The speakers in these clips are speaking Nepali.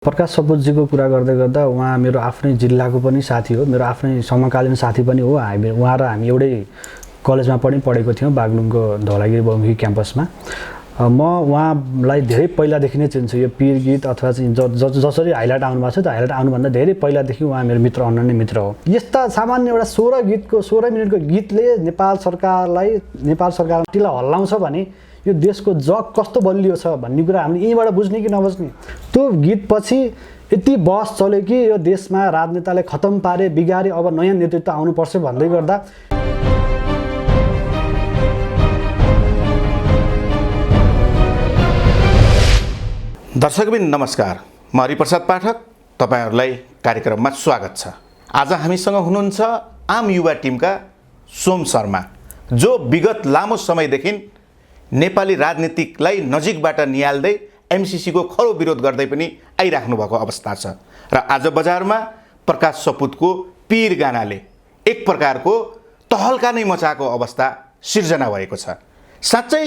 प्रकाश सपुतजीको कुरा गर्दै गर्दा उहाँ मेरो आफ्नै जिल्लाको पनि साथी हो, मेरो आफ्नै समकालीन साथी पनि हो। उहाँ र हामी एउटै कलेजमा पढेको थियौँ, बागलुङको धौलागिरी बहुमुखी क्याम्पसमा। म उहाँलाई धेरै पहिलादेखि नै चिन्छु। यो पीर गीत अथवा चाहिँ जसरी हाइलाइट आउनुभएको छ, त्यो हाइलाइट आउनुभन्दा धेरै पहिलादेखि उहाँ मेरो मित्र, अनन्य मित्र हो। यस्ता सामान्य एउटा 16 मिनटको गीतले नेपाल सरकारलाई हल्लाउँछ भने यो देशको जग कस्तो बलियो छ भन्ने कुरा हामीले यहीँबाट बुझ्ने कि नबुझ्ने। त्यो गीतपछि यति बहस चल्यो कि यो देशमा राजनेताले खतम पारे, बिगारे, अब नयाँ नेतृत्व आउनुपर्छ भन्दै गर्दा दर्शकबिन नमस्कार, म हरिप्रसाद पाठक, तपाईहरुलाई कार्यक्रममा स्वागत छ। आज हामीसँग हुनुहुन्छ आम युवा टिमका सोम शर्मा, जो विगत लामो समयदेखि नेपाली राजनीतिकलाई नजिकबाट निहाल्दै एमसीसी को खरो विरोध गर्दै पनि आइराख्नु भएको अवस्था छ र आज बजारमा प्रकाश सपुतको पीर गानाले एक प्रकारको तहल्का नै मचाएको अवस्था सिर्जना भएको छ। साच्चै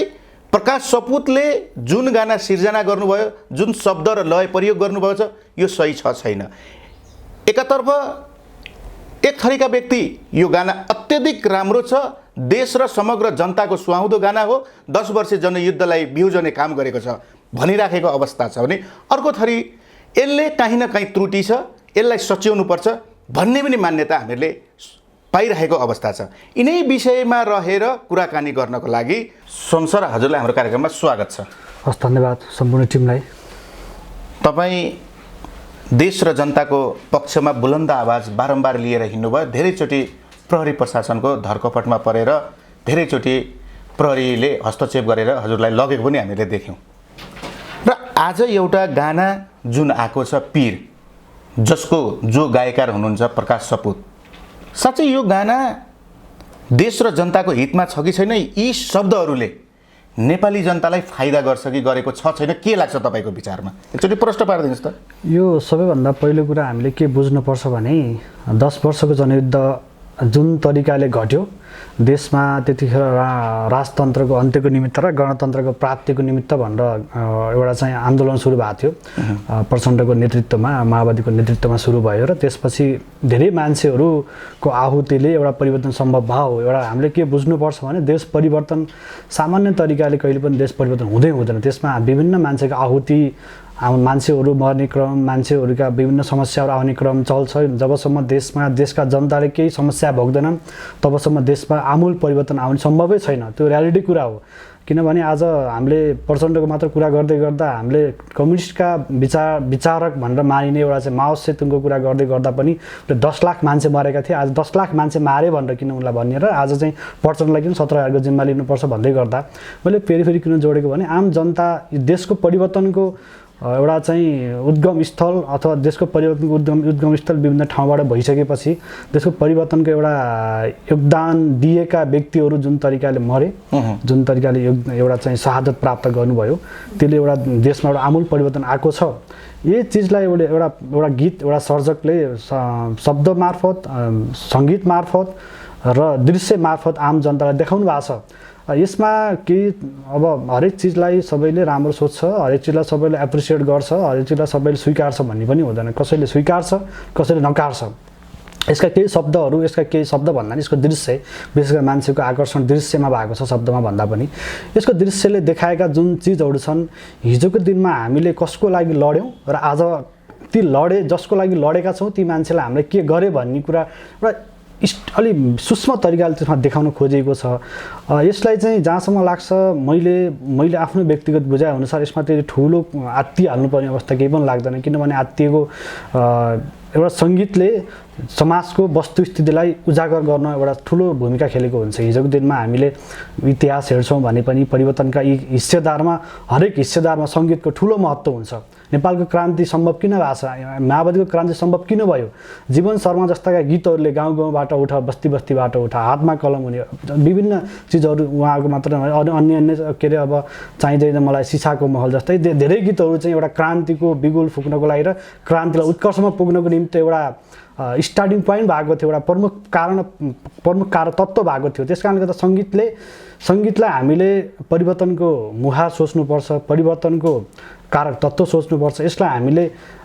प्रकाश सपुतले जुन गाना सिर्जना गर्नुभयो, जुन शब्द र लय प्रयोग गर्नुभएको छ, यो सही छ छैन। एकातर्फ एक थरीका व्यक्ति यो गाना अत्यधिक राम्रो छ, देश र समग्र जनताको सुहाउँदो गाना हो, 10 वर्षे जनयुद्धलाई बिउजने काम गरेको छ भनिराखेको अवस्था छ भने अर्को थरी यसले कहीँ न कहीँ त्रुटि छ, यसलाई सच्याउनु पर्छ भन्ने पनि मान्यता हामीले पाइरहेको अवस्था छ। यिनै विषयमा रहेर कुराकानी गर्नको लागि सोम सर, हजुरलाई हाम्रो कार्यक्रममा स्वागत छ। हस्, धन्यवाद सम्पूर्ण टिमलाई। तपाईँ देश र जनताको पक्षमा बुलन्द आवाज बारम्बार लिएर हिँड्नुभयो। धेरैचोटि प्रहरी प्रशासनको धरकपटमा परेर धेरैचोटि प्रहरीले हस्तक्षेप गरेर हजुरलाई लगेको पनि हामीले देख्यौँ। र आज एउटा गाना जुन आएको छ पीर, जो गायककार हुनुहुन्छ प्रकाश सपुत, साँच्चै यो गाना देश र जनताको हितमा छ कि छैन? यी शब्दहरूले नेपाली जनतालाई फाइदा गर्छ कि गरेको छ छैन, के लाग्छ तपाईँको विचारमा? एकचोटि प्रश्न पारिदिनुहोस् त। यो सबैभन्दा पहिलो कुरा हामीले के बुझ्नुपर्छ भने 10 वर्षको जनयुद्ध जुन तरिकाले घट्यो देशमा, त्यतिखेर राजतन्त्रको अन्त्यको निमित्त र गणतन्त्रको प्राप्तिको निमित्त भनेर एउटा चाहिँ आन्दोलन सुरु भएको थियो। प्रचण्डको नेतृत्वमा, माओवादीको नेतृत्वमा सुरु भयो र त्यसपछि धेरै मान्छेहरूको आहुतिले एउटा परिवर्तन सम्भव भयो। एउटा हामीले के बुझ्नुपर्छ भने देश परिवर्तन सामान्य तरिकाले कहिले पनि देश परिवर्तन हुँदैन। त्यसमा विभिन्न मान्छेको आहुति, मान्छेहरू मर्ने क्रम, मान्छेहरूका विभिन्न समस्याहरू आउने क्रम चल्छ। जबसम्म देशका जनताले केही समस्या भोग्दैनन् तबसम्म देशमा आमूल परिवर्तन आउने सम्भवै छैन। त्यो रियालिटी कुरा हो। किनभने आज हामीले प्रचण्डको मात्र कुरा गर्दै गर्दा हामीले कम्युनिस्टका विचारक भनेर मानिने एउटा चाहिँ माओ सेतुङको कुरा गर्दै गर्दा पनि 10 लाख मान्छे मरेका थिए। आज 10 लाख मान्छे मारे भनेर किन उनलाई भनिएर आज चाहिँ प्रचण्डलाई किन 17,000को जिम्मा लिनुपर्छ भन्दै गर्दा मैले फेरि किन जोडेको भने आम जनता देशको परिवर्तनको एउटा चाहिँ उद्गम स्थल अथवा देशको परिवर्तनको उद्गम स्थल विभिन्न ठाउँबाट भइसकेपछि देशको परिवर्तनको एउटा योगदान दिएका व्यक्तिहरू जुन तरिकाले मरे, जुन तरिकाले एउटा चाहिँ शहादत प्राप्त गर्नुभयो, त्यसले एउटा देशमा एउटा आमूल परिवर्तन आएको छ। यही चिजलाई एउटा गीत, एउटा सर्जकले शब्द मार्फत, सङ्गीत मार्फत र दृश्य मार्फत आम जनतालाई देखाउनु भएको छ। यसमा केही अब हरेक चिजलाई सबैले राम्रो सोच्छ, हरेक चिजलाई सबैले एप्रिसिएट गर्छ, हरेक चिजलाई सबैले स्वीकार्छ भन्ने पनि हुँदैन। कसैले स्वीकार्छ, कसैले नकार्छ। यसका केही शब्द भन्दा नि यसको दृश्य, विशेष गरी मान्छेको आकर्षण दृश्यमा भएको छ, शब्दमा भन्दा पनि। यसको दृश्यले देखाएका जुन चिजहरू छन्, हिजोको दिनमा हामीले कसको लागि लड्यौँ र आज जसको लागि लडेका छौँ ती मान्छेलाई हामीले के गरे भन्ने कुरा एउटा अलि सूक्ष्म तरिकाले त्यसमा देखाउन खोजेको छ। यसलाई चाहिँ जहाँसम्म लाग्छ मैले आफ्नो व्यक्तिगत बुझाइ अनुसार यसमा त्यो ठुलो आत्तिहाल्नुपर्ने अवस्था केही पनि लाग्दैन। किनभने आत्तिएको एउटा सङ्गीतले समाजको वस्तुस्थितिलाई उजागर गर्न एउटा ठुलो भूमिका खेलेको हुन्छ। हिजोको दिनमा हामीले इतिहास हेर्छौँ भने पनि परिवर्तनका यी हिस्सेदारमा, हरेक हिस्सेदारमा सङ्गीतको ठुलो महत्त्व हुन्छ। नेपालको क्रान्ति सम्भव किन भएको छ, माओवादीको क्रान्ति सम्भव किन भयो? जीवन शर्मा जस्ताका गीतहरूले गाउँबाट उठा, बस्तीबाट उठा, हातमा कलम हुने विभिन्न चिजहरू उहाँको मात्र अन्य के अरे अब चाहिँदैन मलाई सिसाको महल जस्तै धेरै गीतहरू चाहिँ एउटा क्रान्तिको बिगुल फुक्नको लागि र क्रान्तिलाई उत्कर्षमा पुग्नको निम्ति एउटा स्टार्टिङ पोइन्ट भएको थियो, एउटा प्रमुख कारण तत्त्व भएको थियो। त्यसकारणले गर्दा सङ्गीतलाई हामीले परिवर्तनको मुहार सोच्नुपर्छ, परिवर्तनको कारक तत्त्व सोच्नुपर्छ। यसलाई हामीले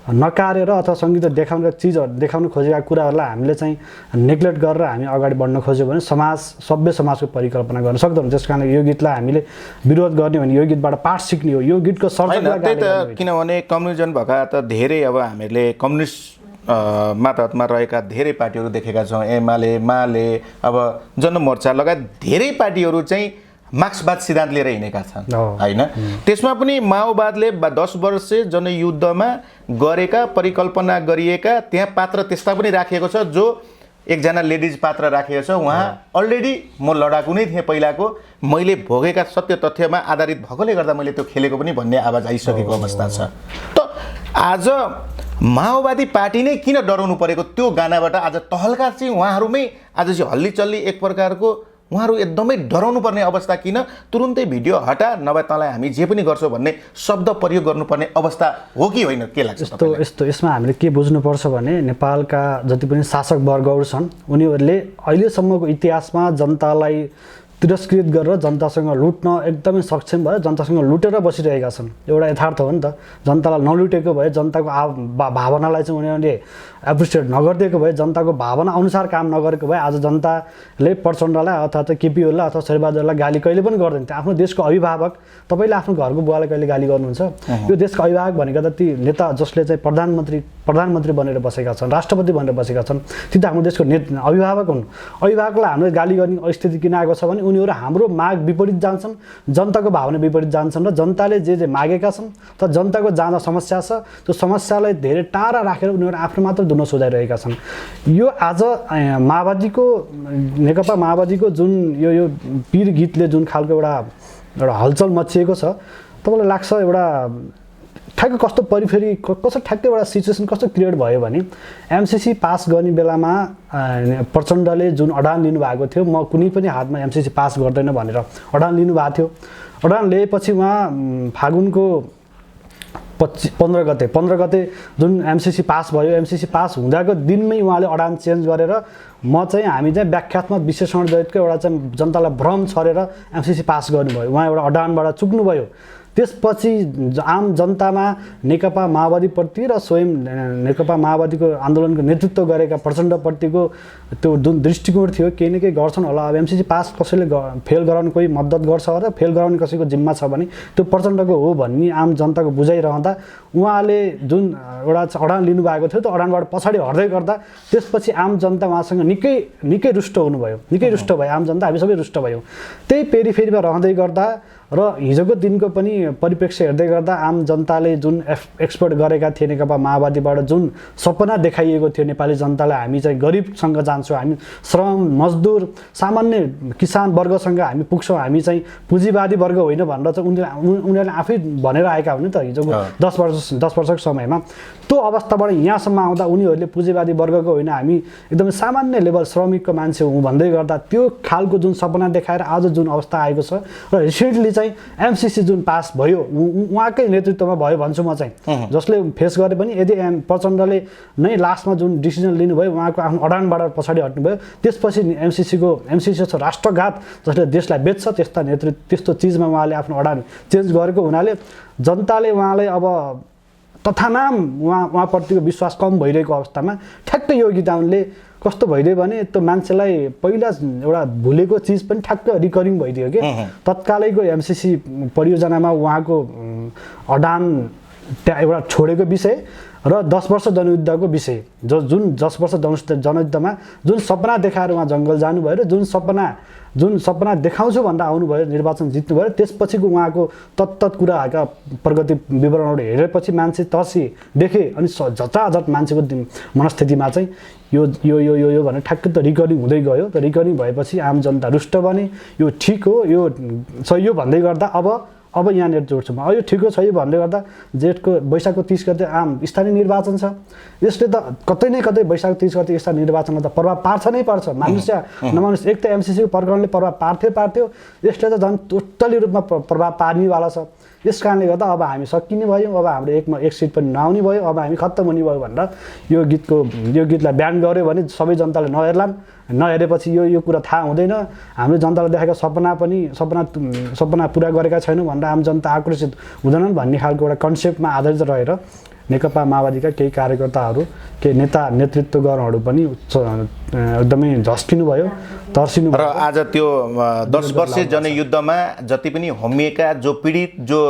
नकारेर अथवा सङ्गीत देखाउने चिजहरू देखाउन खोजेका कुराहरूलाई हामीले चाहिँ नेग्लेक्ट गरेर हामी अगाडि बढ्न खोज्यो भने सभ्य समाजको परिकल्पना गर्न सक्दैनौँ। त्यस कारण यो गीतलाई हामीले विरोध गर्ने हो भने यो गीतबाट पाठ सिक्ने हो। यो गीतको त्यही त, किनभने कम्युनिजम भएका त धेरै अब हामीले कम्युनिस्ट मातहतमा रहेका धेरै पार्टीहरू देखेका छौँ। एमाले, माले, अब जनमोर्चा लगायत धेरै पार्टीहरू चाहिँ मार्क्सवाद सिद्धान्त लिएर हिँडेका छन् होइन। त्यसमा पनि माओवादले 10 वर्ष जनयुद्धमा गरेका परिकल्पना गरिएका त्यहाँ पात्र त्यस्ता पनि राखिएको छ। जो एकजना लेडिज पात्र राखिएको छ, उहाँ अलरेडी म लडाकु नै थिएँ पहिलाको, मैले भोगेका सत्य तथ्यमा आधारित भएकोले गर्दा मैले त्यो खेलेको पनि भन्ने आवाज आइसकेको अवस्था छ। त आज माओवादी पार्टी नै किन डराउनु परेको त्यो गानाबाट? आज तहल्का चाहिँ उहाँहरूमै आज चाहिँ हल्ली चल्ली एक प्रकारको उहाँहरू एकदमै डराउनु पर्ने अवस्था किन? तुरुन्तै भिडियो हटा, नभए तँलाई हामी जे पनि गर्छौँ भन्ने शब्द प्रयोग गर्नुपर्ने अवस्था हो कि होइन? के लाग्छ यस्तो यसमा हामीले के बुझ्नुपर्छ भने नेपालका जति पनि शासक वर्गहरू छन् उनीहरूले अहिलेसम्मको इतिहासमा जनतालाई तिरस्कृत गरेर जनतासँग लुट्न एकदमै सक्षम भएर जनतासँग लुटेर बसिरहेका छन्। एउटा यथार्थ हो नि त। जनतालाई नलुटेको भए, जनताको भावनालाई चाहिँ उनीहरूले एप्रिसिएट नगरिदिएको भए, जनताको भावना अनुसार काम नगरेको भए आज जनताले प्रचण्डलाई अथवा केपी ओलीलाई अथवा शेरबहादुरलाई गाली कहिले पनि गर्दैन थियो। आफ्नो देशको अभिभावक, तपाईँले आफ्नो घरको बुवालाई कहिले गाली गर्नुहुन्छ? यो देशको अभिभावक भनेको त ती नेता जसले चाहिँ प्रधानमन्त्री बनेर बसेका छन्, राष्ट्रपति बनेर बसेका छन्, ती त हाम्रो देशको अभिभावक हुन्। अभिभावकलाई हामीले गाली गर्ने स्थिति किन आएको छ भने उनीहरू हाम्रो माग विपरीत जान्छन्, जनताको भावना विपरीत जान्छन् र जनताले जे मागेका छन् त जनताको जहाँ समस्या छ त्यो समस्यालाई धेरै टाढा राखेर उनीहरू आफ्नो मात्र दुनो सुझाइरहेका छन्। यो आज माओवादीको नेकपा माओवादीको जुन यो पीर गीतले जुन खालको एउटा हलचल मचिएको छ, तपाईँलाई लाग्छ एउटा ठ्याक्क कस्तो परिफेरी कस्तो ठ्याक्कै एउटा सिचुएसन कस्तो क्रिएट भयो भने एमसिसी पास गर्ने बेलामा प्रचण्डले जुन अडान लिनुभएको थियो, म कुनै पनि हातमा एमसिसी पास गर्दैन भनेर अडान लिनुभएको थियो। अडान लिएपछि उहाँ फागुनको 15 गते जुन एमसिसी पास भयो, एमसिसी पास हुँदाको दिनमै उहाँले अडान चेन्ज गरेर हामी चाहिँ व्याख्यात्मक विश्लेषण जगतको एउटा चाहिँ जनतालाई भ्रम छरेर एमसिसी पास गर्नुभयो। उहाँ एउटा अडानबाट चुक्नुभयो। त्यसपछि आम जनतामा नेकपा माओवादीप्रति र स्वयं नेकपा माओवादीको आन्दोलनको नेतृत्व गरेका प्रचण्डप्रतिको त्यो जुन दृष्टिकोण थियो, केही न केही गर्छन् होला। अब एमसिसी पास कसैले फेल गराउन कोही मद्दत गर्छ र फेल गराउने कसैको जिम्मा छ भने त्यो प्रचण्डको हो भन्ने आम जनताको बुझाइरहँदा उहाँले जुन एउटा अडान लिनुभएको थियो त्यो अडानबाट पछाडि हट्दै गर्दा त्यसपछि आम जनता उहाँसँग निकै रुष्ट हुनुभयो। निकै रुष्ट भयो आम जनता, हामी सबै रुष्ट भयौँ। त्यही पेरिफेरीमा रहँदै गर्दा र हिजोको दिनको पनि परिप्रेक्ष्य हेर्दै गर्दा आम जनताले जुन एक्सपोर्ट गरेका थिए नेकपा माओवादीबाट जुन सपना देखाइएको थियो नेपाली जनतालाई, हामी चाहिँ गरिबसँग जान्छौँ, हामी श्रम मजदुर सामान्य किसान वर्गसँग हामी पुग्छौँ, हामी चाहिँ पुँजीवादी वर्ग होइन भनेर चाहिँ उनीहरूले आफै भनेर आएका हुन् नि त हिजोको 10 वर्षको समयमा। त्यो अवस्थाबाट यहाँसम्म आउँदा उनीहरूले पुँजीवादी वर्गको होइन, हामी एकदमै सामान्य लेभल श्रमिकको मान्छे हौँ भन्दै गर्दा त्यो खालको जुन सपना देखाएर आज जुन अवस्था आएको छ र रिसेन्टली चाहिँ एमसिसी जुन पास भयो उहाँकै नेतृत्वमा भयो भन्छु म चाहिँ, जसले फेस गरे पनि यदि प्रचण्डले नै लास्टमा जुन डिसिजन लिनुभयो उहाँको आफ्नो अडानबाट पछाडि हट्नुभयो। त्यसपछि एमसिसी छ राष्ट्रघात जसले देशलाई बेच्छ त्यस्तो चिजमा उहाँले आफ्नो अडान चेन्ज गरेको हुनाले जनताले उहाँलाई अब तथानाम उहाँप्रतिको विश्वास कम भइरहेको अवस्थामा ठ्याक्कै यो गीताउनले कस्तो भइदियो भने त्यो मान्छेलाई पहिला एउटा भुलेको चिज पनि ठ्याक्क रिकरिङ भइदियो कि तत्कालैको एमसिसी परियोजनामा उहाँको अडान एउटा छोडेको विषय र 10 वर्ष जनयुद्धको विषय जुन 10 वर्ष जनयुद्धमा जुन सपना देखाएर उहाँ जङ्गल जानुभयो र जुन सपना देखाउँछु भन्दा आउनुभयो, निर्वाचन जित्नुभयो। त्यसपछिको उहाँको तत्त कुराहरूका प्रगति विवरणहरू हेरेपछि मान्छे देखे अनि झटाझट मान्छेको मनस्थितिमा चाहिँ यो यो यो यो भनेर ठ्याक्कै त रिकरिङ हुँदै गयो। त रिकरिङ भएपछि आम जनता रुष्ट बने। यो ठिक हो, यो सही हो भन्दै गर्दा अब यहाँनिर जोड्छु म, यो ठिक हो सही भन्दै गर्दा वैशाखको 30 गते आम स्थानीय निर्वाचन छ। यसले त कतै न कतै वैशाख 30 गते स्थानीय निर्वाचनमा त प्रभाव पार्छ नै पार्छ। मानुष्य नमानुष्य एक त एमसिसीको प्रकरणले प्रभाव पार्थ्यो, यसले त झन् टोटली रूपमा प्रभाव पार्नेवाला छ। यस कारणले गर्दा अब हामी सकिने भयो, अब हाम्रो एक सिट पनि नआउने भयो, अब हामी खत्तम हुने भयो भनेर यो गीतलाई ब्यान गर्यो भने सबै जनताले नहेर्लान्। नहेरेपछि यो कुरा थाहा हुँदैन, हाम्रो जनताले देखेका सपना पुरा गरेका छैनौँ भनेर आम जनता आक्रोशित हुँदैनन् भन्ने खालको एउटा कन्सेप्टमा आधारित रहेर नेकपा माओवादीका केही कार्यकर्ताहरू, केही नेतृत्वगणहरू पनि एकदमै झस्किनु भयो, तर्सिनु र आज त्यो 10 वर्षे जनयुद्धमा जति पनि होमिएका जो पीडित जो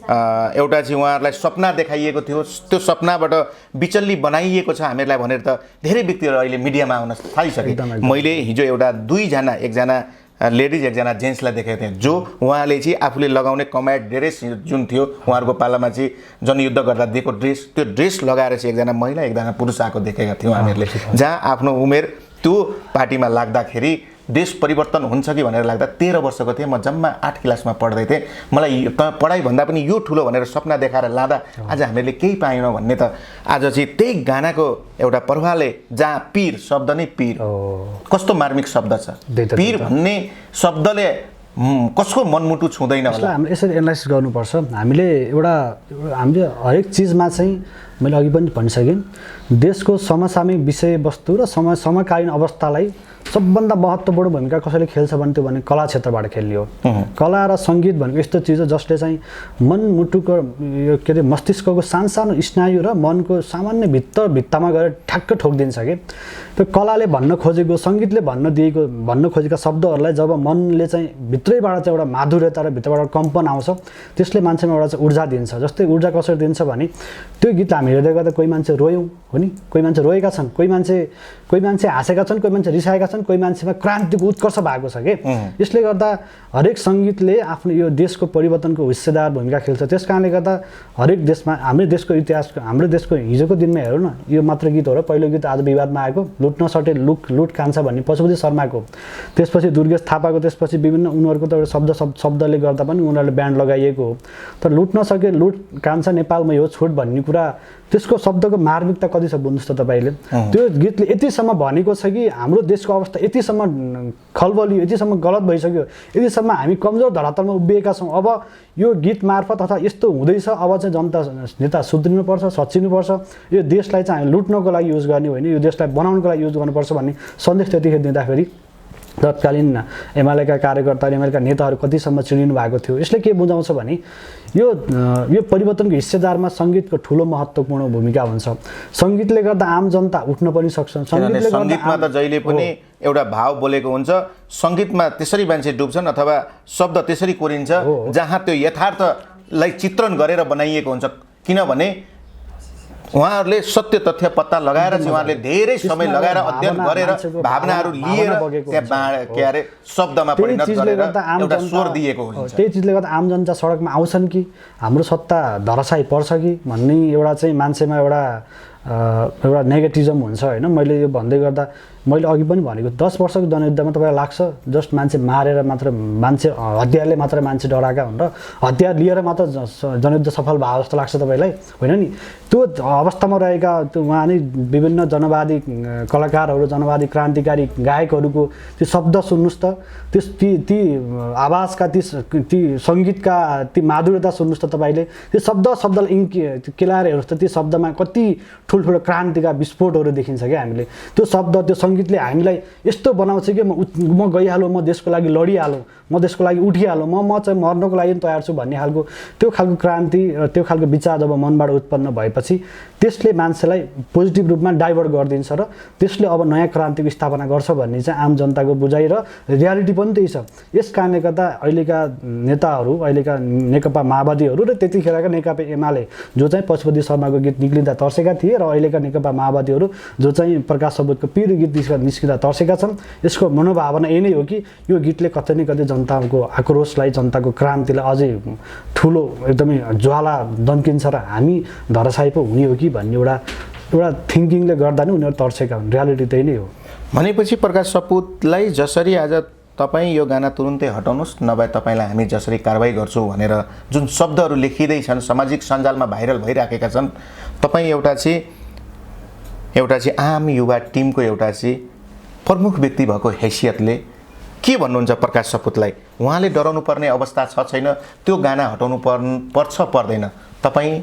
एउटा चाहिँ उहाँहरूलाई सपना देखाइएको थियो, त्यो सपनाबाट बिचल्ली बनाइएको छ हामीहरूलाई भनेर त धेरै व्यक्तिहरू अहिले मिडियामा आउन थालिसके। मैले हिजो दुईजना, एकजना लेडिज एकजना जेन्ट्सलाई देखेको थिएँ, जो उहाँले चाहिँ आफूले लगाउने कम्ब्याट ड्रेस जुन थियो उहाँहरूको पालामा चाहिँ जनयुद्ध गर्दा दिएको ड्रेस, त्यो ड्रेस लगाएर चाहिँ एकजना महिला एकजना पुरुष आएको देखेका थियौँ हामीहरूले, जहाँ आफ्नो उमेर त्यो पार्टीमा लाग्दाखेरि देश परिवर्तन हुन्छ कि भनेर लाग्दा 13 वर्षको थिएँ, म जम्मा 8 क्लासमा पढ्दै थिएँ। मलाई पढाइभन्दा पनि यो ठुलो भनेर सपना देखाएर लाँदा आज हामीहरूले केही पाएनौँ भन्ने त आज चाहिँ त्यही गानाको एउटा प्रभावले, जहाँ पीर शब्द नै पीर, कस्तो मार्मिक शब्द छ। पीर भन्ने शब्दले कसको मनमुटु छुँदैन होला। हामीले यसरी एनालाइसिस गर्नुपर्छ। हामीले हरेक चिजमा चाहिँ मैले अघि पनि भनिसकेँ, देशको समसामयिक विषयवस्तु र समकालीन अवस्थालाई सबभन्दा महत्त्वपूर्ण भूमिका कसैले खेल्छ भने त्यो भने कला क्षेत्रबाट खेल्ने हो। कला र सङ्गीत भनेको यस्तो चिज हो जसले चाहिँ मनमुटुको के अरे मस्तिष्कको सानो स्नायु र मनको सामान्य भित्तामा गएर ठ्याक्क ठोकिदिन्छ कि त्यो कलाले भन्न खोजेको, सङ्गीतले भन्न खोजेका शब्दहरूलाई जब मनले चाहिँ भित्रैबाट चाहिँ एउटा माधुर्यता र भित्रबाट कम्पन आउँछ, त्यसले मान्छेमा एउटा चाहिँ ऊर्जा दिन्छ। जस्तै ऊर्जा कसरी दिन्छ भने त्यो गीत हामी हेर्दै गर्दा कोही मान्छे रोयौँ हो नि, कोही मान्छे रोएका छन्, कोही मान्छे हाँसेका छन्, कोही मान्छे रिसाएका छन्, कोही मान्छेमा क्रान्तिको उत्कर्ष भएको छ कि। यसले गर्दा हरेक सङ्गीतले आफ्नो यो देशको परिवर्तनको हिस्सेदार भूमिका खेल्छ। त्यस कारणले गर्दा हरेक देशमा हाम्रो देशको इतिहास, हाम्रो देशको हिजोको दिनमा हेरौँ न, यो मात्र गीत हो र पहिलो गीत आज विवादमा आएको लुट्न सटे लुट कान्छ भन्ने पशुपति शर्माको, त्यसपछि दुर्गेश थापाको, त्यसपछि विभिन्न उनीहरूको त एउटा शब्दले गर्दा पनि उनीहरूले ब्यान्ड लगाइएको हो। तर लुट्न सके लुट कान्छ नेपालमा यो छोड भन्ने कुरा, त्यसको शब्दको मार्मिकता कति छ बुझ्नुहोस् त तपाईँले। त्यो गीतले यतिसम्म भनेको छ कि हाम्रो देशको अवस्था यतिसम्म खलबलियो, यतिसम्म गलत भइसक्यो, यतिसम्म हामी कमजोर धरातलमा उभिएका छौँ। अब यो गीत मार्फत अथवा यस्तो हुँदैछ, अब चाहिँ जनता नेता सुध्रिनुपर्छ, सच्चिनुपर्छ, यो देशलाई चाहिँ हामी लुट्नको लागि युज गर्ने होइन, यो देशलाई बनाउनको लागि युज गर्नुपर्छ भन्ने सन्देश त्यतिखेर दिँदाखेरि तत्कालीन एमालेका कार्यकर्ता, एमालेका नेताहरू कतिसम्म चिनिनु भएको थियो। यसले के बुझाउँछ भने यो परिवर्तनको हिस्सेदारमा सङ्गीतको ठुलो महत्त्वपूर्ण भूमिका हुन्छ। सङ्गीतले गर्दा आम जनता उठ्न पनि सक्छ। सङ्गीतमा त जहिले पनि एउटा भाव बोलेको हुन्छ, सङ्गीतमा त्यसरी मान्छे डुब्छन् अथवा शब्द त्यसरी कोरिन्छ जहाँ त्यो यथार्थलाई चित्रण गरेर बनाइएको हुन्छ। किनभने उहाँहरूले सत्य तथ्य पत्ता लगाएर चाहिँ उहाँहरूले धेरै समय लगाएर अध्ययन गरेर भावनाहरू लिएर त्यहाँ शब्दमा परिणत गरेर एउटा स्वर दिएको हुन्छ। त्यही चिजले गर्दा आम जनता सडकमा आउँछन् कि हाम्रो सत्ता धराशायी पर्छ कि भन्ने एउटा चाहिँ मान्छेमा एउटा नेगेटिभिजम हुन्छ होइन। मैले यो भन्दै गर्दा मैले अघि पनि भनेको 10 वर्षको जनयुद्धमा तपाईँलाई लाग्छ जस्ट मान्छे मारेर मात्र, मान्छे हतियारले मात्र मान्छे डराएका हुन् र हतियार लिएर मात्र जनयुद्ध सफल भयो जस्तो लाग्छ तपाईँलाई, होइन नि। त्यो अवस्थामा रहेका त्यो उहाँ नै विभिन्न जनवादी कलाकारहरू, जनवादी क्रान्तिकारी गायकहरूको त्यो शब्द सुन्नुहोस् त, ती आवाजका ती सङ्गीतका ती माधुर्यता सुन्नुहोस् त तपाईँले। त्यो शब्दलाई केलाएर हेर्नुहोस् त, त्यो शब्दमा कति ठुल्ठुलो क्रान्तिका विस्फोटहरू देखिन्छ क्या हामीले। त्यो शब्द, त्यो सङ्गीतले हामीलाई यस्तो बनाउँछ कि म गइहालौँ, म देशको लागि लडिहालौँ, म देशको लागि उठिहालौँ, म चाहिँ मर्नको लागि तयार छु भन्ने खालको त्यो खालको क्रान्ति र त्यो खालको विचार जब मनबाट उत्पन्न भएपछि त्यसले मान्छेलाई पोजिटिभ रूपमा डाइभर्ट गरिदिन्छ र त्यसले अब नयाँ क्रान्तिको स्थापना गर्छ भन्ने चाहिँ आम जनताको बुझाइ र रियालिटी पनि त्यही छ। यस कारणले गर्दा अहिलेका नेताहरू, अहिलेका नेकपा माओवादीहरू र त्यतिखेरका नेकपा एमाले जो चाहिँ पशुपति शर्माको गीत निक्लिँदा तर्सेका थिए र अहिलेका नेकपा माओवादीहरू जो चाहिँ प्रकाश सबुतको पीर गीत निस्किँदा तर्सेका छन्, यसको मनोभावना यही नै हो कि यो गीतले कतै न कतै जनताको आक्रोशलाई, जनताको क्रान्तिलाई अझै ठुलो एकदमै ज्वाला दन्किन्छ र हामी धराशायी पो हुने हो कि भन्ने एउटा थिङ्किङले गर्दा नै उनीहरू तर्सेका हुन्। रियालिटी त्यही नै हो। भनेपछि प्रकाश सपुतलाई जसरी आज तपाईँ यो गाना तुरुन्तै हटाउनुहोस् नभए तपाईँलाई हामी जसरी कारवाही गर्छौँ भनेर जुन शब्दहरू लेखिँदैछन्, सामाजिक सञ्जालमा भाइरल भइराखेका छन्, तपाईँ एउटा चाहिँ आम युवा टिमको एउटा चाहिँ प्रमुख व्यक्ति भएको हैसियतले के भन्नुहुन्छ प्रकाश सपुतलाई? उहाँले डराउनु पर्ने अवस्था छ छैन, त्यो गाना हटाउनु पर्छ पर्दैन, तपाईँ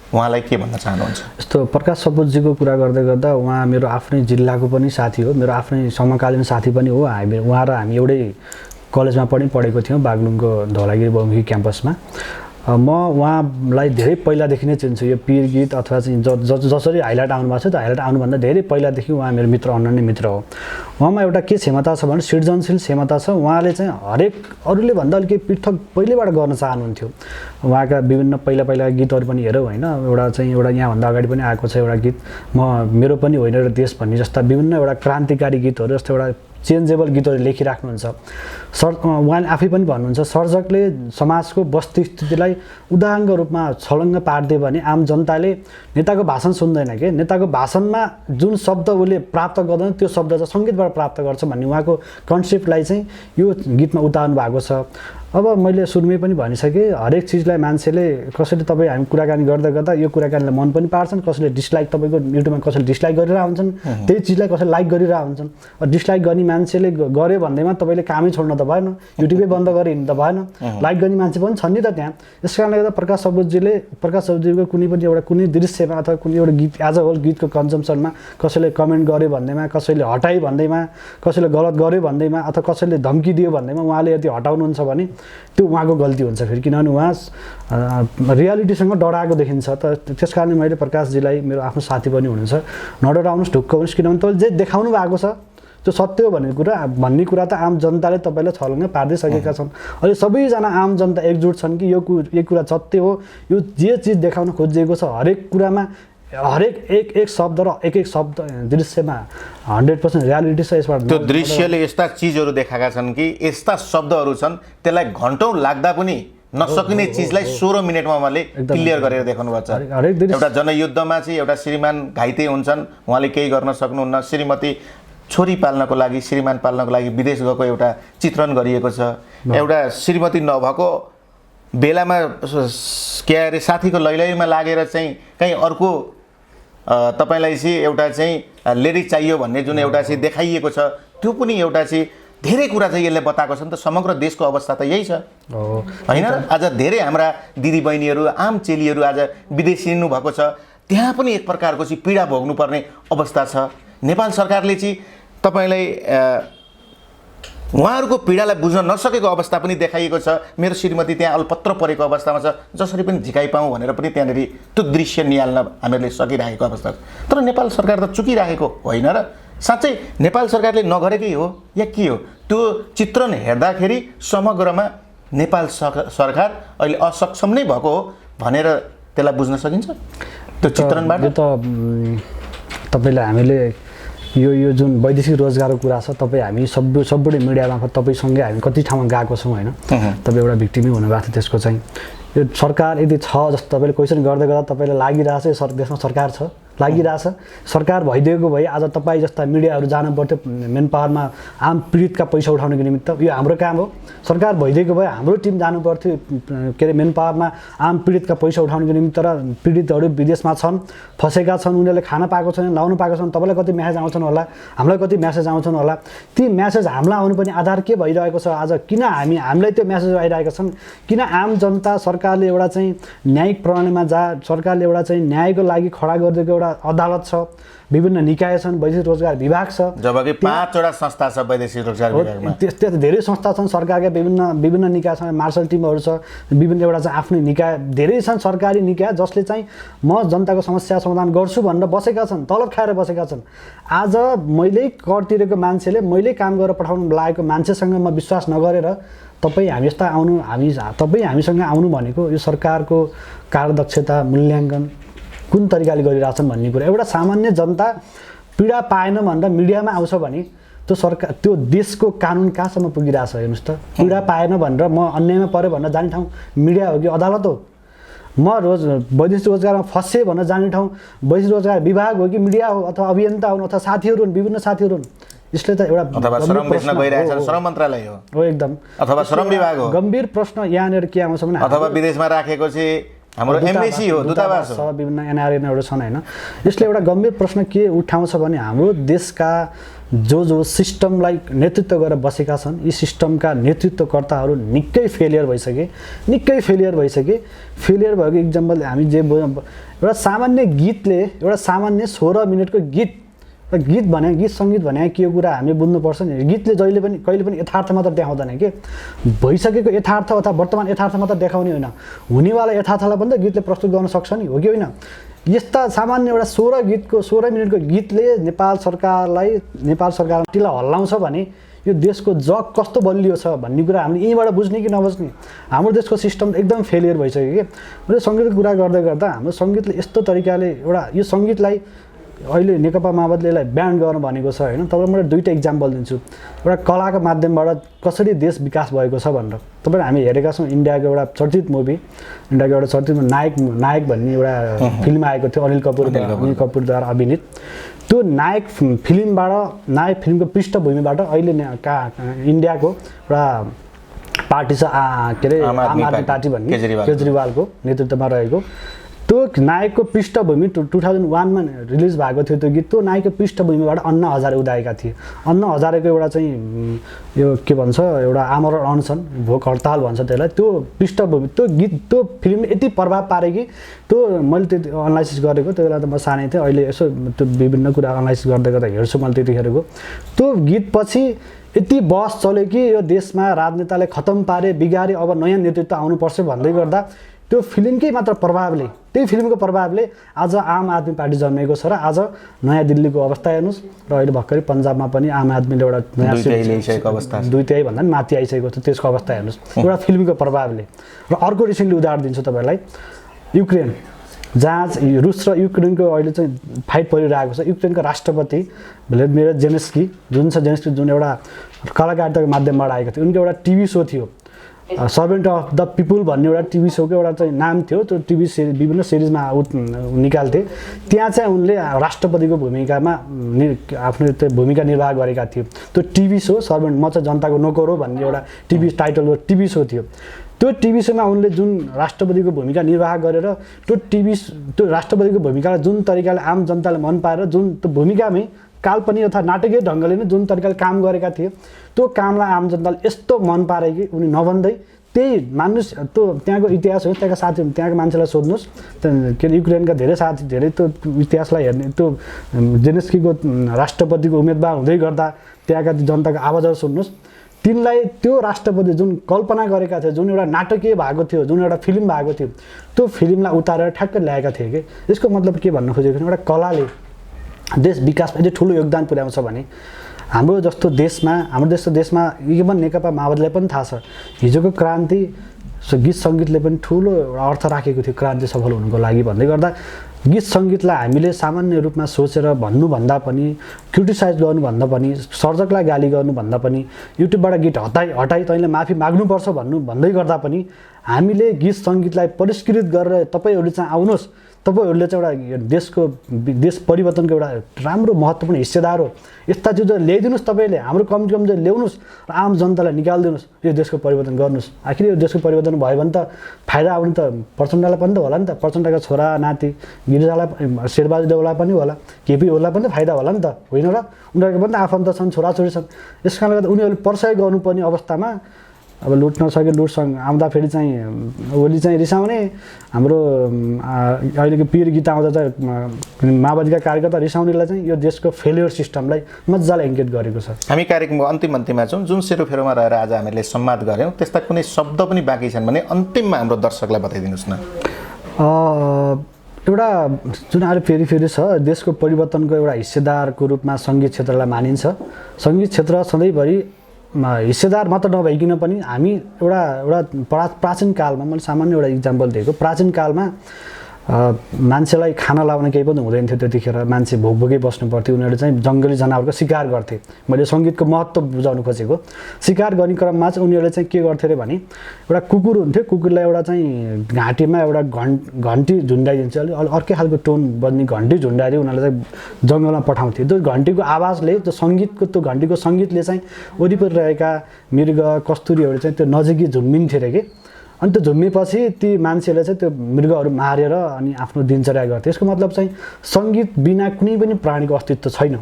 उहाँलाई के भन्न चाहनुहुन्छ? यस्तो प्रकाश सपुतजीको कुरा गर्दै गर्दा उहाँ मेरो आफ्नै जिल्लाको पनि साथी हो, मेरो आफ्नै समकालीन साथी पनि हो। उहाँ र हामी एउटै कलेजमा पनि पढेको थियौँ, बागलुङको धौलागिरी बहुमुखी क्याम्पसमा। म उहाँलाई धेरै पहिलादेखि नै चिन्छु। यो पीर गीत अथवा चाहिँ जसरी हाइलाइट आउनु भएको छ, त्यो हाइलाइट आउनुभन्दा धेरै पहिलादेखि उहाँ मेरो मित्र, अनन्य मित्र हो। उहाँमा एउटा के क्षमता छ भने सृजनशील क्षमता छ। उहाँले चाहिँ हरेक अरूले भन्दा अलिकति पृथक पहिलेबाट गर्न चाहनुहुन्थ्यो। उहाँका विभिन्न पहिलाका गीतहरू पनि हेरौँ होइन, एउटा यहाँभन्दा अगाडि पनि आएको छ एउटा गीत मेरो पनि होइन र देश भन्ने जस्ता विभिन्न एउटा क्रान्तिकारी गीतहरू, जस्तो एउटा चेन्जेबल गीतहरू लेखिराख्नुहुन्छ। उहाँले आफै पनि भन्नुहुन्छ, सर्जकले समाजको वस्तुस्थितिलाई उदाङ्ग रूपमा छलङ्ग पारिदियो भने आम जनताले नेताको भाषण सुन्दैन के, नेताको भाषणमा जुन शब्द उसले प्राप्त गर्दैन त्यो शब्द चाहिँ सङ्गीतबाट प्राप्त गर्छ भन्ने उहाँको कन्सेप्टलाई चाहिँ यो गीतमा उतार्नु भएको छ। अब मैले सुरुमै पनि भनिसकेँ, हरेक चिजलाई मान्छेले कसैले तपाईँ हामी कुराकानी गर्दा गर्दा यो कुराकानीलाई मन पनि पार्छन्, कसैले डिसलाइक, तपाईँको युट्युबमा कसैले डिसलाइक गरिरहेको हुन्छन्, त्यही चिजलाई कसैले लाइक गरिरहेको हुन्छन्। डिसलाइक गर्ने मान्छेले गर्यो भन्दैमा तपाईँले कामै छोड्न त भएन, युट्युबै बन्द गरे हिँड्नु त भएन, लाइक गर्ने मान्छे पनि छन् नि त त्यहाँ। यस कारणले गर्दा प्रकाश सपुतजीको कुनै दृश्यमा अथवा कुनै एउटा गीत एज अ होल गीतको कन्जम्सनमा कसैले कमेन्ट गर्यो भन्दैमा, कसैले हटायो भन्दैमा, कसैले गलत गर्यो भन्दैमा अथवा कसैले धम्की दियो भन्दैमा उहाँले यदि हटाउनुहुन्छ भने त्यो उहाँको गल्ती हुन्छ फेरि, किनभने उहाँ रियालिटीसँग डराएको देखिन्छ। त त्यस कारणले मैले प्रकाशजीलाई, मेरो आफ्नो साथी पनि हुनुहुन्छ, नडराउनुहोस्, ढुक्क हुनुहोस्, किनभने तपाईँले जे देखाउनु भएको छ त्यो सत्य हो भन्ने कुरा त आम जनताले तपाईँलाई छलङ्ग पारिदिइसकेका छन्। अहिले सबैजना आम जनता एकजुट छन् कि यो कुरा सत्य हो, यो जे चिज देखाउन खोजिएको छ हरेक कुरामा, हरेक एक शब्द र एक शब्द दृश्यमा 100% रियालिटी छ। यसबाट त्यो दृश्यले यस्ता चिजहरू देखाएका छन् कि यस्ता शब्दहरू छन् त्यसलाई घन्टौँ लाग्दा पनि नसकिने चिजलाई 16 मिनटमा उहाँले क्लियर गरेर देखाउनु भएको छ। एउटा जनयुद्धमा चाहिँ एउटा श्रीमान घाइते हुन्छन्, उहाँले केही गर्न सक्नुहुन्न, श्रीमती छोरी पाल्नको लागि, श्रीमान पाल्नको लागि विदेश गएको एउटा चित्रण गरिएको छ। एउटा श्रीमती नभएको बेलामा के अरे साथीको लैलैमा लागेर चाहिँ कहीँ अर्को तपाईलाई चाहिँ एउटा चाहिँ लेडी चाहियो भन्ने जुन एउटा चाहिँ देखाइएको छ, त्यो पनि एउटा चाहिँ धेरै कुरा चाहिँ यसले बताएको छ नि त। समग्र देशको अवस्था त यही छ होइन। आज धेरै हाम्रा दिदीबहिनीहरू, आम चेलीहरू आज विदेश हिँड्नु भएको छ, त्यहाँ पनि एक प्रकारको चाहिँ पीडा भोग्नुपर्ने अवस्था छ। नेपाल सरकारले चाहिँ तपाईँलाई उहाँहरूको पीडालाई बुझ्न नसकेको अवस्था पनि देखाइएको छ। मेरो श्रीमती त्यहाँ अल्पत्र परेको अवस्थामा छ, जसरी पनि झिकाइ पाऊँ भनेर पनि त्यहाँनिर त्यो दृश्य निहाल्न हामीहरूले सकिरहेको अवस्था छ। तर नेपाल सरकार त चुकिरहेको होइन र साँच्चै नेपाल सरकारले नगरेकै हो या के हो? त्यो चित्रण हेर्दाखेरि समग्रमा नेपाल सरकार अहिले असक्षम नै भएको हो भनेर त्यसलाई बुझ्न सकिन्छ त्यो चित्रणबाट। यो त तपाईँलाई हामीले यो जुन वैदेशिक रोजगारको कुरा छ, तपाईँ हामी सबैले मिडिया मार्फत तपाईँसँगै हामी कति ठाउँमा गएको छौँ होइन। तपाईँ एउटा भिक्टिमै हुनुभएको थियो त्यसको चाहिँ। यो सरकार यदि छ जस्तो तपाईँले क्वेसन गर्दै गर्दा तपाईँलाई लागिरहेछ यो देशमा सरकार छ, लागिरहेछ। सरकार भइदिएको भए आज तपाईँ जस्ता मिडियाहरू जानु पर्थ्यो मेन पावरमा आम पीडितका पैसा उठाउनको निमित्त। यो हाम्रो काम हो। सरकार भइदिएको भए हाम्रो टिम जानु पर्थ्यो के अरे मेन पावरमा आम पीडितका पैसा उठाउनको निमित्त, र पीडितहरू विदेशमा छन्, फसेका छन्, उनीहरूले खाना पाएको छैन, लाउनु पाएको छैन। तपाईँलाई कति म्यासेज आउँछन् होला, हामीलाई कति म्यासेज आउँछन् होला। ती म्यासेज हामीलाई आउनु पनि आधार के भइरहेको छ आज, किन हामीलाई त्यो म्यासेज आइरहेका छन्, किन आम जनता सरकारले एउटा चाहिँ न्यायिक प्रणालीमा सरकारले एउटा चाहिँ न्यायको लागि खडा गरिदिएको एउटा अदालत छ, विभिन्न निकाय छन्, वैदेशिक रोजगार विभाग छ, जबकि 5वटा संस्था छ वैदेशिक रोजगार विभागमा। त्यस्तो धेरै संस्था छन्, सरकारका विभिन्न निकाय छन्, मार्शल टिमहरू छ, विभिन्न एउटा चाहिँ आफ्नै निकाय धेरै छन्, सरकारी निकाय जसले चाहिँ म जनताको समस्या समाधान गर्छु भनेर बसेका छन्, तलब खाएर बसेका छन्। आज मैले कर तिरेको मान्छेले मैले काम गरेर पठाउनु लागेको मान्छेसँग म विश्वास नगरेर तपाईँ हामीसँग आउनु भनेको यो सरकारको कार्यदक्षता मूल्याङ्कन कुन तरिकाले गरिरहेछन् भन्ने कुरा। एउटा सामान्य जनता पीडा पाएन भनेर मिडियामा आउँछ भने त्यो सरकार त्यो देशको कानुन कहाँसम्म पुगिरहेछ हेर्नुहोस् त। पीडा पाएन भनेर म अन्यायमा पऱ्यो भनेर जाने ठाउँ मिडिया हो कि अदालत हो? म वैदेशिक रोजगारमा फसेँ भनेर जाने ठाउँ वैदेशिक रोजगार विभाग हो कि मिडिया हो, अथवा अभियन्ता हुन्, अथवा साथीहरू हुन्, विभिन्न साथीहरू हुन्। यसले त एउटा अथवा श्रम बेच्न गइरहेछ श्रम मन्त्रालय हो एकदम, अथवा श्रम विभाग हो। गम्भीर प्रश्न यहाँनिर के आउँछ भने अथवा विदेशमा राखेको चाहिँ हाम्रो एम्बेसी हो, दूतावास हो। विभिन्न एनआरएनहरू छन् होइन। यसले एउटा गम्भीर प्रश्न के उठाउँछ भने हाम्रो देशका जो सिस्टमलाई नेतृत्व गरेर बसेका छन् यी सिस्टमका नेतृत्वकर्ताहरू निकै फेलियर भइसके। फेलियर भएको इक्जाम्पल हामी जे एउटा सामान्य गीतले एउटा सामान्य 16 मिनटको गीत भने गीत सङ्गीत भने के हो कुरा हामीले बुझ्नुपर्छ नि। गीतले जहिले पनि कहिले पनि यथार्थ मात्र देखाउँदैन के, भइसकेको यथार्थ अथवा वर्तमान यथार्थ मात्र देखाउने होइन, हुनेवाला यथार्थलाई पनि त गीतले प्रस्तुत गर्न सक्छ नि, हो कि होइन। यस्ता सामान्य एउटा 16 मिनटको गीतले नेपाल सरकारलाई हल्लाउँछ भने यो देशको जग कस्तो बलियो छ भन्ने कुरा हामीले यहीँबाट बुझ्ने कि नबुझ्ने। हाम्रो देशको सिस्टम एकदम फेलियर भइसक्यो कि। मैले सङ्गीतको कुरा गर्दै गर्दा हाम्रो सङ्गीतले यस्तो तरिकाले एउटा यो सङ्गीतलाई अहिले नेकपा माओवादीले यसलाई ब्यान गर्नु भनेको छ होइन। तपाईँलाई मैले दुईवटा इक्जाम्पल दिन्छु, एउटा कलाको माध्यमबाट कसरी देश विकास भएको छ भनेर। तपाईँ हामी हेरेका छौँ इन्डियाको एउटा चर्चित मुभी, इन्डियाको एउटा चर्चित नायक भन्ने एउटा फिल्म आएको थियो अनिल कपुरद्वारा अभिनीत। त्यो नायक फिल्मको पृष्ठभूमिबाट अहिले इन्डियाको एउटा पार्टी छ के अरे आम आदमी पार्टी भन्ने केजरीवालको नेतृत्वमा रहेको त्यो नायकको पृष्ठभूमि 2001मा रिलिज भएको थियो त्यो गीत। त्यो नायकको पृष्ठभूमिबाट अन्ना हजारे उदाएका थिए। अन्ना हजारेको एउटा चाहिँ यो के भन्छ एउटा आमरण अनसन भोक हडताल भन्छ त्यसलाई। त्यो पृष्ठभूमि त्यो गीत त्यो फिल्मले यति प्रभाव पारे कि त्यो मैले त्यो एनालाइसिस गरेको त्यो बेला त म सानै थिएँ, अहिले यसो त्यो विभिन्न कुरा एनालाइसिस गर्दै गर्दा हेर्छु मैले त्यतिखेरको। त्यो गीतपछि यति बहस चल्यो कि यो देशमा राजनेताले खतम पारे बिगारे अब नयाँ नेतृत्व आउनुपर्छ भन्दै गर्दा त्यो फिल्मकै मात्र प्रभावले त्यही फिल्मको प्रभावले आज आम आदमी पार्टी जन्मेको छ र आज नयाँ दिल्लीको अवस्था हेर्नुहोस् र अहिले भर्खरै पन्जाबमा पनि आम आदमीले एउटा नयाँ दुई तिहाई भन्दा पनि माथि आइसकेको छ त्यसको अवस्था हेर्नुहोस् एउटा फिल्मको प्रभावले। र अर्को रिसेन्टली उदाहरण दिन्छु तपाईँलाई, युक्रेन जहाँ रुस र युक्रेनको अहिले चाहिँ फाइट परिरहेको छ। युक्रेनको राष्ट्रपति भ्लादिमिर जेलेन्स्की जुन एउटा कलाकारिताको माध्यमबाट आएको थियो, उनको एउटा टिभी सो थियो सर्भेन्ट अफ द पिपुल भन्ने एउटा टिभी सोको एउटा चाहिँ नाम थियो। त्यो टिभी विभिन्न सिरिजमा निकाल्थे। त्यहाँ चाहिँ उनले राष्ट्रपतिको भूमिकामा आफ्नो त्यो भूमिका निर्वाह गरेका थिए। त्यो टिभी सो सर्भेन्ट म चाहिँ जनताको नोकर हो भन्ने एउटा टिभी टाइटलको टिभी सो थियो। त्यो टिभी सोमा उनले जुन राष्ट्रपतिको भूमिका निर्वाह गरेर त्यो राष्ट्रपतिको भूमिकालाई जुन तरिकाले आम जनताले मन पाएर जुन त्यो भूमिकामै काल्पनिक अथवा नाटकीय ढङ्गले नै जुन तरिकाले काम गरेका थिए त्यो कामलाई आम जनताले यस्तो मन पारे कि उनी नभन्दै त्यही मान्नुहोस्। त्यो त्यहाँको इतिहास हो, त्यहाँका साथी त्यहाँको मान्छेलाई सोध्नुहोस्, के अरे युक्रेनका धेरै त्यो इतिहासलाई हेर्ने त्यो जेलेन्स्कीको राष्ट्रपतिको उम्मेदवार हुँदै गर्दा त्यहाँका जनताको आवाजहरू सुन्नुहोस्। तिनलाई त्यो राष्ट्रपति जुन कल्पना गरेका थिए, जुन एउटा नाटकीय भएको थियो, जुन एउटा फिल्म भएको थियो, त्यो फिल्मलाई उतारेर ठ्याक्कै ल्याएका थिए कि। यसको मतलब के भन्न खोजेको एउटा कलाले देश विकासमा यति ठुलो योगदान पुर्याउँछ भने हाम्रो जस्तो देशमा इभन नेकपा माओवादीलाई पनि थाहा छ हिजोको क्रान्ति गीत सङ्गीतले पनि ठुलो अर्थ राखेको थियो क्रान्ति सफल हुनुको लागि भन्दै गर्दा गीत सङ्गीतलाई हामीले सामान्य रूपमा सोचेर भन्नुभन्दा पनि क्रिटिसाइज गर्नुभन्दा पनि सर्जकलाई गाली गर्नुभन्दा पनि युट्युबबाट गीत हटाई तैँले माफी माग्नुपर्छ भन्दै गर्दा पनि हामीले गीत सङ्गीतलाई परिष्कृत गरेर तपाईँहरूले चाहिँ आउनुहोस्, तपाईँहरूले चाहिँ एउटा देश परिवर्तनको एउटा राम्रो महत्त्वपूर्ण हिस्सेदार हो, यस्ता चिजहरू ल्याइदिनुहोस्, तपाईँले हाम्रो कमजोर ल्याउनुहोस् र आम जनतालाई निकालिदिनुहोस्, यो देशको परिवर्तन गर्नुहोस्। आखिर यो देशको परिवर्तन भयो भने त फाइदा आउने त प्रचण्डलाई पनि त होला नि त, प्रचण्डका छोरा नाति गिरिजालाई शेरबहादुर देउवालाई पनि होला, केपी ओलीलाई पनि त फाइदा होला नि त, होइन र? उनीहरूको पनि त आफन्त छन्, छोराछोरी छन्। यस कारणले गर्दा उनीहरूले पर्साइ गर्नुपर्ने अवस्थामा अब लुट नसके लुटसँग आउँदाखेरि चाहिँ ओली चाहिँ रिसाउने, हाम्रो अहिलेको पीर गीत आउँदा चाहिँ माओवादीका कार्यकर्ता रिसाउनेलाई चाहिँ यो देशको फेलियर सिस्टमलाई मजाले इङ्गित गरेको छ। हामी कार्यक्रमको अन्तिममा छौँ, जुन सेरोफेरोमा रहेर आज हामीले संवाद गऱ्यौँ त्यस्ता कुनै शब्द पनि बाँकी छन् भने अन्तिममा हाम्रो दर्शकलाई बताइदिनुहोस् न। एउटा जुन अहिले फेरि छ देशको परिवर्तनको एउटा हिस्सेदारको रूपमा सङ्गीत क्षेत्रलाई मानिन्छ। सङ्गीत क्षेत्र सधैँभरि हिस्सेदार मात्र नभइकन पनि हामी एउटा प्राचीन कालमा मैले सामान्य एउटा इक्जाम्पल दिएको, प्राचीन कालमा मान्छेलाई खाना लाउन केही पनि हुँदैन थियो। त्यतिखेर मान्छे भोकै बस्नु पर्थ्यो, उनीहरूले चाहिँ जङ्गली जनावरको शिकार गर्थे। मैले सङ्गीतको महत्त्व बुझाउनु खोजेको, शिकार गर्ने क्रममा चाहिँ उनीहरूले चाहिँ के गर्थे अरे भने एउटा कुकुर हुन्थ्यो, कुकुरलाई एउटा चाहिँ घाँटीमा एउटा घन्टी झुन्डाइदिन्छ, अर्कै खालको टोन बज्ने घन्टी झुन्डाएर उनीहरूले चाहिँ जङ्गलमा पठाउँथे। त्यो घन्टीको आवाजले त्यो घन्टीको सङ्गीतले चाहिँ वरिपरि रहेका मृग कस्तुरीहरू चाहिँ त्यो नजिकै झुम्बिन्थे अरे कि। अनि त्यो झुम्मेपछि ती मान्छेले चाहिँ त्यो मृगहरू मारेर अनि आफ्नो दिनचर्या गर्थे। यसको मतलब चाहिँ सङ्गीत बिना कुनै पनि प्राणीको अस्तित्व छैन।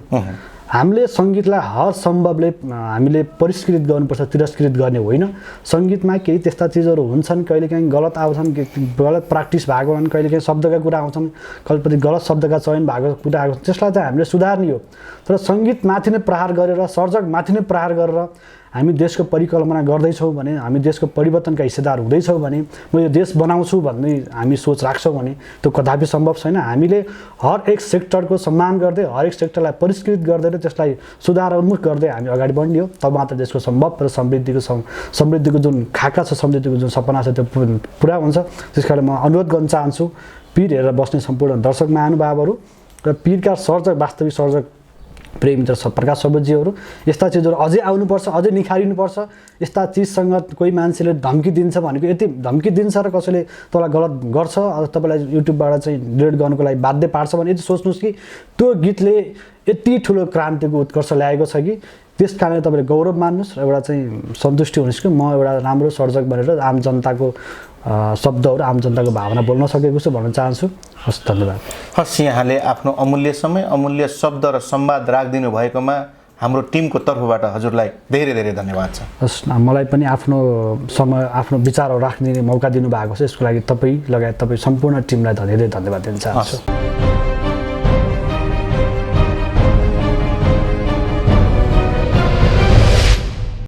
हामीले सङ्गीतलाई हर सम्भवले हामीले परिष्कृत गर्नुपर्छ, तिरस्कृत गर्ने होइन। सङ्गीतमा केही त्यस्ता चिजहरू हुन्छन्, कहिलेकाहीँ गलत आउँछन्, गलत प्र्याक्टिस भएको हुन्, कहिलेकाहीँ शब्दका कुरा आउँछन्, कहिलेपछि गलत शब्दका चयन भएको कुरा आएको, त्यसलाई चाहिँ हामीले सुधार्ने हो। तर सङ्गीतमाथि नै प्रहार गरेर, सर्जकमाथि नै प्रहार गरेर हामी देशको परिकल्पना गर्दैछौँ भने, हामी देशको परिवर्तनका हिस्सेदार हुँदैछौँ भने, म यो देश बनाउँछु भन्ने हामी सोच राख्छौँ भने त्यो कदापि सम्भव छैन। हामीले हर एक सेक्टरको सम्मान गर्दै, हरेक सेक्टरलाई परिष्कृत गर्दै र त्यसलाई सुधार उन्मुख गर्दै हामी अगाडि बढ्ने हो। तब मात्र देशको सम्भव र समृद्धिको जुन खाका छ, समृद्धिको जुन सपना छ त्यो पुरा हुन्छ। त्यस कारण म अनुरोध गर्न चाहन्छु पीर हेरेर बस्ने सम्पूर्ण दर्शक महानुभावहरू र पीरका सर्जक, वास्तविक सर्जक प्रेमी मित्र प्रकाश सबोजीहरू, यस्ता चिजहरू अझै आउनुपर्छ, अझै निखारिनुपर्छ। यस्ता चिजसँग कोही मान्छेले धम्की दिन्छ भनेको यति धम्की दिन्छ र कसैले तपाईँलाई गलत गर्छ अथवा तपाईँलाई युट्युबबाट चाहिँ डिलिट गर्नुको लागि बाध्य पार्छ भने यति सोच्नुहोस् कि त्यो गीतले यति ठुलो क्रान्तिको उत्कर्ष ल्याएको छ कि त्यस कारणले तपाईँले गौरव मान्नुहोस् र एउटा चाहिँ सन्तुष्टि हुनुहोस् कि म एउटा राम्रो सर्जक बनेर आम जनताको शब्दहरू, आम जनताको भावना बोल्न सकेको छु भन्न चाहन्छु। हस्, धन्यवाद। हस्, यहाँले आफ्नो अमूल्य समय, अमूल्य शब्द र संवाद राखिदिनु भएकोमा हाम्रो टिमको तर्फबाट हजुरलाई धेरै धेरै धन्यवाद छ। हस्, मलाई पनि आफ्नो समय, आफ्नो विचारहरू राख्ने मौका दिनुभएको छ, यसको लागि तपाईँ लगायत तपाईँ सम्पूर्ण टिमलाई धेरै धेरै धन्यवाद दिन चाहन्छु।